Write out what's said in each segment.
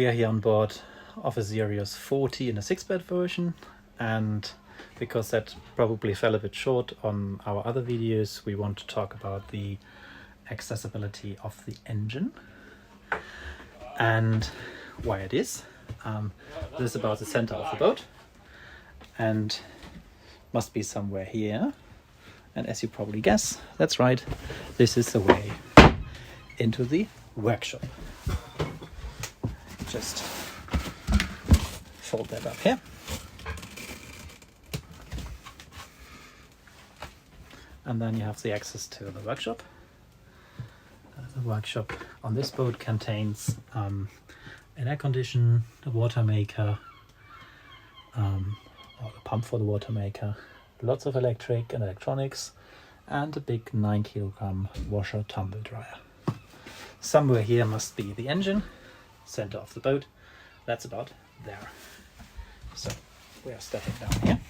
are here on board of a Sirius 40 in a 6-bed version, and because that probably fell a bit short on our other videos, we want to talk about the accessibility of the engine and why it is. This is about the center of the boat and must be somewhere here. And as you probably guess, that's right, this is the way into the workshop. Just fold that up here. And then you have the access to the workshop. The workshop on this boat contains an air conditioner, a water maker, or a pump for the water maker, lots of electric and electronics, and a big 9 kilogram washer tumble dryer. Somewhere here must be the engine, center of the boat. That's about there. So we are stepping down here.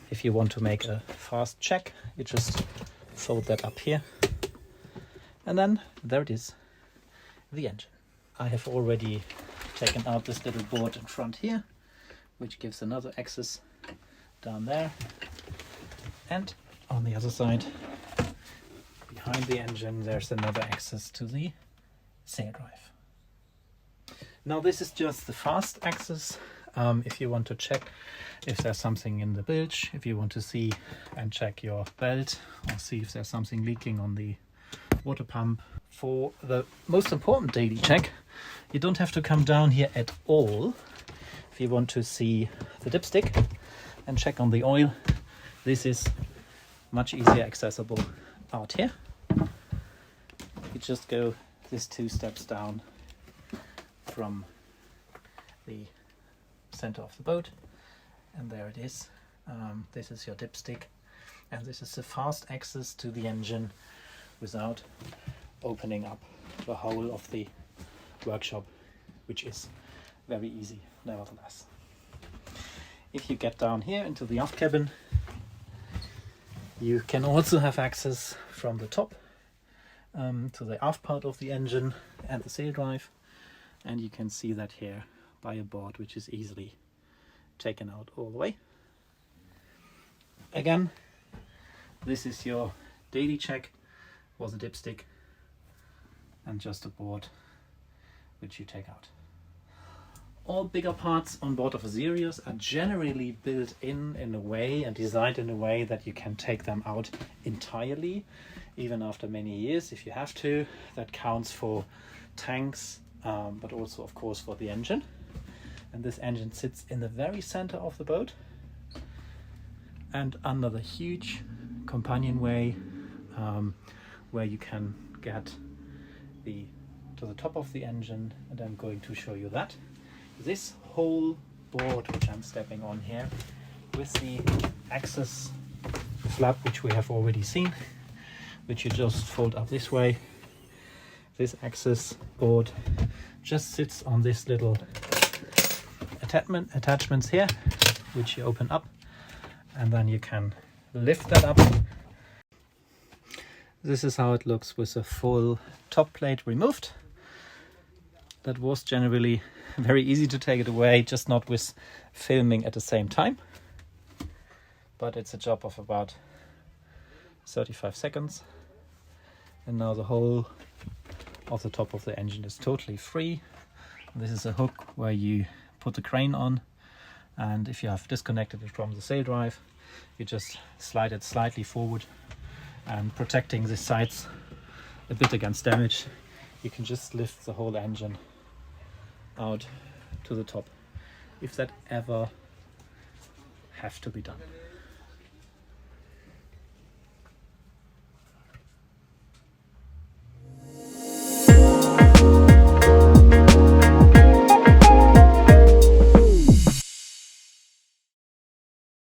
If you want to make a fast check, you just fold that up here, and then there it is, the engine. I have already taken out this little board in front here, which gives another access down there, and on the other side behind the engine there's another access to the sail drive. Now this is just the fast access. If you want to check if there's something in the bilge, if you want to see and check your belt, or see if there's something leaking on the water pump. For the most important daily check, you don't have to come down here at all. If you want to see the dipstick and check on the oil, this is much easier accessible out here. You just go these 2 steps down from the center of the boat, and there it is. This is your dipstick, and this is the fast access to the engine without opening up the whole of the workshop, which is very easy nevertheless. If you get down here into the aft cabin, you can also have access from the top to the aft part of the engine and the sail drive, and you can see that here by a board which is easily taken out all the way. Again, this is your daily check for the dipstick and just a board which you take out. All bigger parts on board of a Sirius are generally built in a way and designed in a way that you can take them out entirely, even after many years if you have to. That counts for tanks, but also of course for the engine. And this engine sits in the very center of the boat and under the huge companionway, where you can get to the top of the engine, and I'm going to show you that. This whole board which I'm stepping on here, with the access flap which we have already seen, which you just fold up this way. This access board just sits on this little attachments here, which you open up, and then you can lift that up. This is how it looks with a full top plate removed. That was generally very easy to take it away, just not with filming at the same time, but it's a job of about 35 seconds. And now the whole of the top of the engine is totally free. This is a hook where you put the crane on, and if you have disconnected it from the sail drive, you just slide it slightly forward, and protecting the sides a bit against damage, you can just lift the whole engine out to the top, if that ever have to be done.